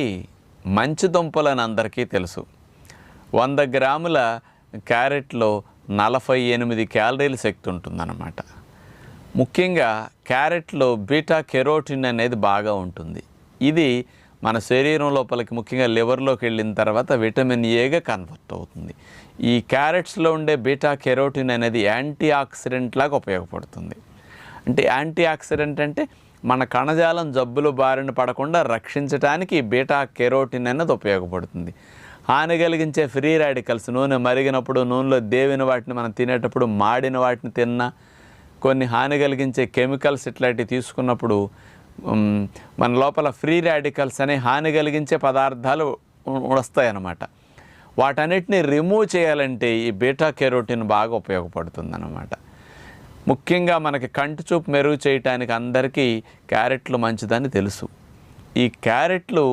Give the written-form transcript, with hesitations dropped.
ఈ మంచి దుంపలని అందరికీ తెలుసు. 100 గ్రాముల క్యారెట్లో 48 క్యాలరీల శక్తి ఉంటుందన్నమాట. ముఖ్యంగా క్యారెట్లో బీటా కెరోటిన్ అనేది బాగా ఉంటుంది. ఇది మన శరీరం లోపలికి ముఖ్యంగా లివర్లోకి వెళ్ళిన తర్వాత విటమిన్ ఏగా కన్వర్ట్ అవుతుంది. ఈ క్యారెట్స్లో ఉండే బీటా కెరోటిన్ అనేది యాంటీ ఆక్సిడెంట్ లాగా ఉపయోగపడుతుంది. అంటే యాంటీ ఆక్సిడెంట్ అంటే మన కణజాలం జబ్బులు బారిన పడకుండా రక్షించడానికి బీటా కెరోటిన్ అనేది ఉపయోగపడుతుంది. హాని కలిగించే ఫ్రీ రాడికల్స్, నూనె మరిగినప్పుడు, నూనెలో దేవిన వాటిని మనం తినేటప్పుడు, మాడిన వాటిని తిన్నా, కొన్ని హాని కలిగించే కెమికల్స్ ఇట్లాంటివి తీసుకున్నప్పుడు మన లోపల ఫ్రీ రాడికల్స్ అనే హాని కలిగించే పదార్థాలు వస్తాయన్నమాట. వాటన్నిటిని రిమూవ్ చేయాలంటే ఈ బీటా కెరోటిన్ బాగా ఉపయోగపడుతుంది అన్నమాట. ముఖ్యంగా మనకి కంటి చూపు మెరుగు చేయటానికి అందరికీ క్యారెట్లు మంచిదని తెలుసు. ఈ క్యారెట్లు